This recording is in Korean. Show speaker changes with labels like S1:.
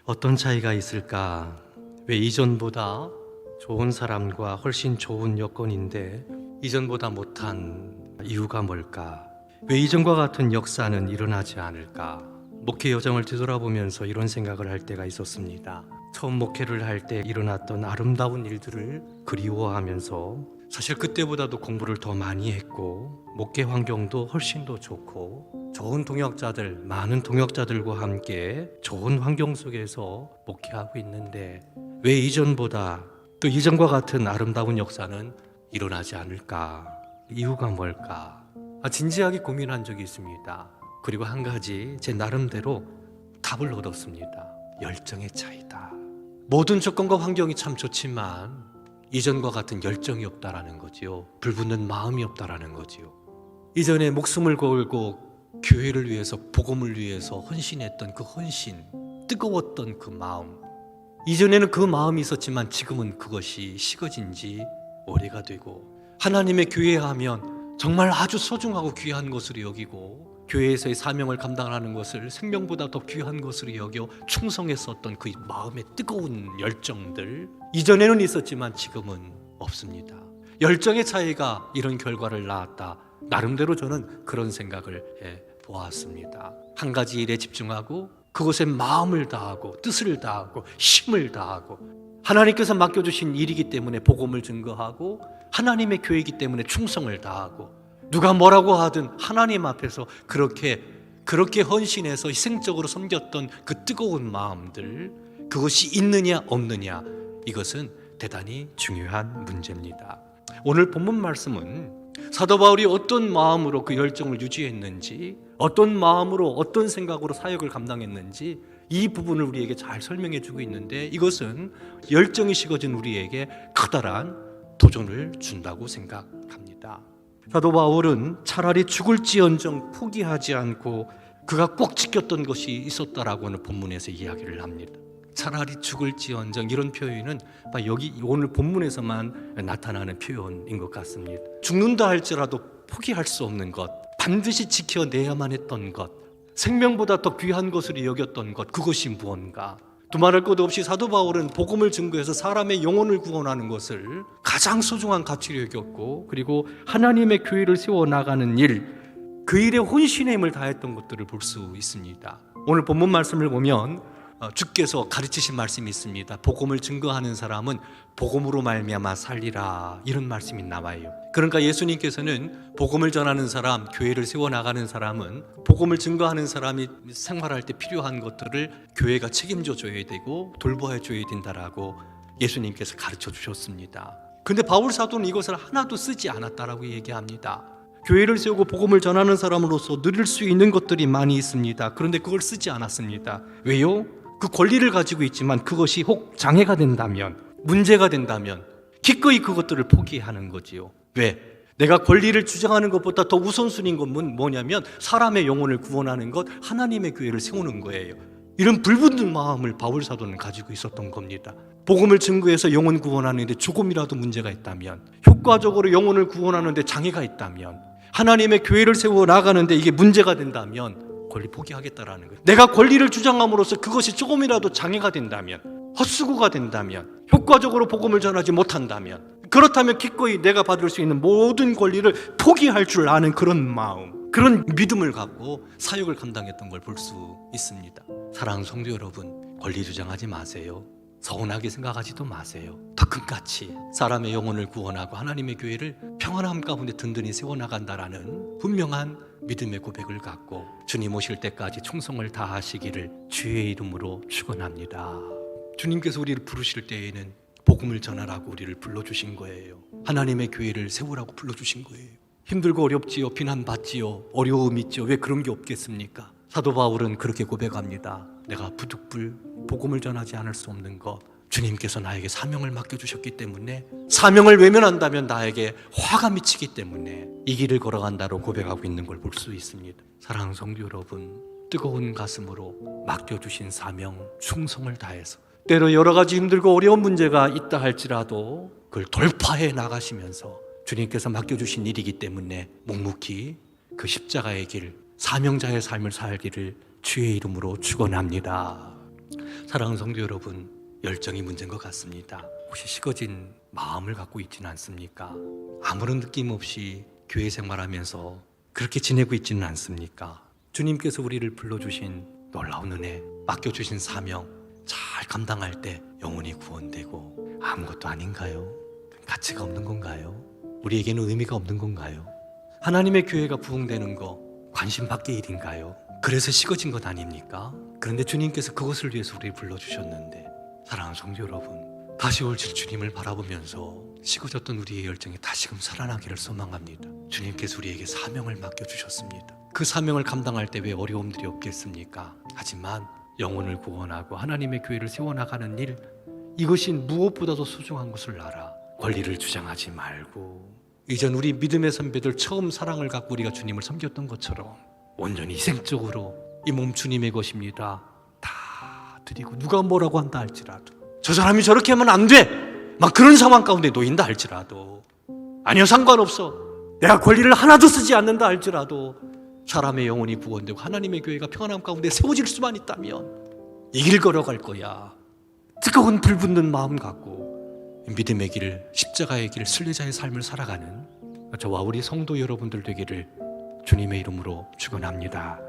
S1: 어떤 차이가 있을까? 왜 이전보다 좋은 사람과 훨씬 좋은 여건인데 이전보다 못한 이유가 뭘까? 왜 이전과 같은 역사는 일어나지 않을까? 목회 여정을 뒤돌아보면서 이런 생각을 할 때가 있었습니다. 처음 목회를 할 때 일어났던 아름다운 일들을 그리워하면서 사실 그때보다도 공부를 더 많이 했고 목회 환경도 훨씬 더 좋고 좋은 동역자들, 많은 동역자들과 함께 좋은 환경 속에서 목회하고 있는데 왜 이전보다 또 이전과 같은 아름다운 역사는 일어나지 않을까? 이유가 뭘까? 진지하게 고민한 적이 있습니다. 그리고 한 가지 제 나름대로 답을 얻었습니다. 열정의 차이다. 모든 조건과 환경이 참 좋지만 이전과 같은 열정이 없다라는 거지요. 불붙는 마음이 없다라는 거지요. 이전에 목숨을 걸고 교회를 위해서, 복음을 위해서 헌신했던 그 헌신, 뜨거웠던 그 마음. 이전에는 그 마음이 있었지만 지금은 그것이 식어진 지 오래가 되고 하나님의 교회 하면 정말 아주 소중하고 귀한 것으로 여기고 교회에서의 사명을 감당하는 것을 생명보다 더 귀한 것으로 여겨 충성했었던 그 마음의 뜨거운 열정들, 이전에는 있었지만 지금은 없습니다. 열정의 차이가 이런 결과를 낳았다. 나름대로 저는 그런 생각을 해보았습니다. 한 가지 일에 집중하고 그것에 마음을 다하고 뜻을 다하고 힘을 다하고 하나님께서 맡겨주신 일이기 때문에 복음을 증거하고 하나님의 교회이기 때문에 충성을 다하고 누가 뭐라고 하든 하나님 앞에서 그렇게 헌신해서 희생적으로 섬겼던 그 뜨거운 마음들, 그것이 있느냐 없느냐, 이것은 대단히 중요한 문제입니다. 오늘 본문 말씀은 사도 바울이 어떤 마음으로 그 열정을 유지했는지, 어떤 마음으로 어떤 생각으로 사역을 감당했는지 이 부분을 우리에게 잘 설명해 주고 있는데, 이것은 열정이 식어진 우리에게 커다란 도전을 준다고 생각합니다. 사도 바울은 차라리 죽을지언정 포기하지 않고 그가 꼭 지켰던 것이 있었다라고는 본문에서 이야기를 합니다. 차라리 죽을지언정, 이런 표현은 여기 오늘 본문에서만 나타나는 표현인 것 같습니다. 죽는다 할지라도 포기할 수 없는 것, 반드시 지켜내야만 했던 것, 생명보다 더 귀한 것으로 여겼던 것, 그것이 무언가? 두말할 것도 없이 사도 바울은 복음을 증거해서 사람의 영혼을 구원하는 것을 가장 소중한 가치로 여겼고, 그리고 하나님의 교회를 세워나가는 일, 그 일에 혼신의 힘을 다했던 것들을 볼 수 있습니다. 오늘 본문 말씀을 보면 주께서 가르치신 말씀이 있습니다. 복음을 증거하는 사람은 복음으로 말미암아 살리라, 이런 말씀이 나와요. 그러니까 예수님께서는 복음을 전하는 사람, 교회를 세워나가는 사람은, 복음을 증거하는 사람이 생활할 때 필요한 것들을 교회가 책임져 줘야 되고 돌보아 줘야 된다라고 예수님께서 가르쳐 주셨습니다. 그런데 바울 사도는 이것을 하나도 쓰지 않았다라고 얘기합니다. 교회를 세우고 복음을 전하는 사람으로서 누릴 수 있는 것들이 많이 있습니다. 그런데 그걸 쓰지 않았습니다. 왜요? 그 권리를 가지고 있지만 그것이 혹 장애가 된다면, 문제가 된다면 기꺼이 그것들을 포기하는 거지요. 왜? 내가 권리를 주장하는 것보다 더 우선순위인 것은 뭐냐면 사람의 영혼을 구원하는 것, 하나님의 교회를 세우는 거예요. 이런 불붙는 마음을 바울 사도는 가지고 있었던 겁니다. 복음을 증거해서 영혼 구원하는데 조금이라도 문제가 있다면, 효과적으로 영혼을 구원하는데 장애가 있다면, 하나님의 교회를 세워 나가는데 이게 문제가 된다면 권리 포기하겠다라는 거예요. 내가 권리를 주장함으로써 그것이 조금이라도 장애가 된다면, 헛수고가 된다면, 효과적으로 복음을 전하지 못한다면, 그렇다면 기꺼이 내가 받을 수 있는 모든 권리를 포기할 줄 아는 그런 마음, 그런 믿음을 갖고 사역을 감당했던 걸 볼 수 있습니다. 사랑하는 성도 여러분, 권리 주장하지 마세요. 서운하게 생각하지도 마세요. 더 큰 가치, 사람의 영혼을 구원하고 하나님의 교회를 평안함 가운데 든든히 세워나간다라는 분명한 믿음의 고백을 갖고 주님 오실 때까지 충성을 다하시기를 주의 이름으로 축원합니다. 주님께서 우리를 부르실 때에는 복음을 전하라고 우리를 불러주신 거예요. 하나님의 교회를 세우라고 불러주신 거예요. 힘들고 어렵지요, 비난받지요, 어려움 있지요. 왜 그런 게 없겠습니까? 사도 바울은 그렇게 고백합니다. 내가 부득불 복음을 전하지 않을 수 없는 것, 주님께서 나에게 사명을 맡겨주셨기 때문에, 사명을 외면한다면 나에게 화가 미치기 때문에 이 길을 걸어간다고 고백하고 있는 걸 볼 수 있습니다. 사랑하는 성도 여러분, 뜨거운 가슴으로 맡겨주신 사명, 충성을 다해서 때로 여러 가지 힘들고 어려운 문제가 있다 할지라도 그걸 돌파해 나가시면서 주님께서 맡겨주신 일이기 때문에 묵묵히 그 십자가의 길, 사명자의 삶을 살기를 주의 이름으로 축원합니다. 사랑하는 성도 여러분, 열정이 문제인 것 같습니다. 혹시 식어진 마음을 갖고 있지는 않습니까? 아무런 느낌 없이 교회 생활하면서 그렇게 지내고 있지는 않습니까? 주님께서 우리를 불러주신 놀라운 은혜, 맡겨주신 사명 잘 감당할 때 영혼이 구원되고 아무것도 아닌가요? 가치가 없는 건가요? 우리에게는 의미가 없는 건가요? 하나님의 교회가 부흥되는 거 관심 밖의 일인가요? 그래서 식어진 것 아닙니까? 그런데 주님께서 그것을 위해서 우리를 불러주셨는데, 사랑하는 성도 여러분, 다시 오실 주님을 바라보면서 식어졌던 우리의 열정이 다시금 살아나기를 소망합니다. 주님께서 우리에게 사명을 맡겨주셨습니다. 그 사명을 감당할 때 왜 어려움들이 없겠습니까? 하지만 영혼을 구원하고 하나님의 교회를 세워나가는 일, 이것이 무엇보다도 소중한 것을 알아. 권리를 주장하지 말고, 이전 우리 믿음의 선배들 처음 사랑을 갖고 우리가 주님을 섬겼던 것처럼 온전히 희생적으로 이 몸 주님의 것입니다 다 드리고, 누가 뭐라고 한다 할지라도, 저 사람이 저렇게 하면 안 돼! 막 그런 상황 가운데 놓인다 할지라도, 아니요 상관없어, 내가 권리를 하나도 쓰지 않는다 할지라도 사람의 영혼이 구원되고 하나님의 교회가 평안함 가운데 세워질 수만 있다면 이 길 걸어갈 거야. 뜨거운 불붙는 마음 갖고 믿음의 길, 십자가의 길, 순례자의 삶을 살아가는 저와 우리 성도 여러분들 되기를 주님의 이름으로 축원합니다.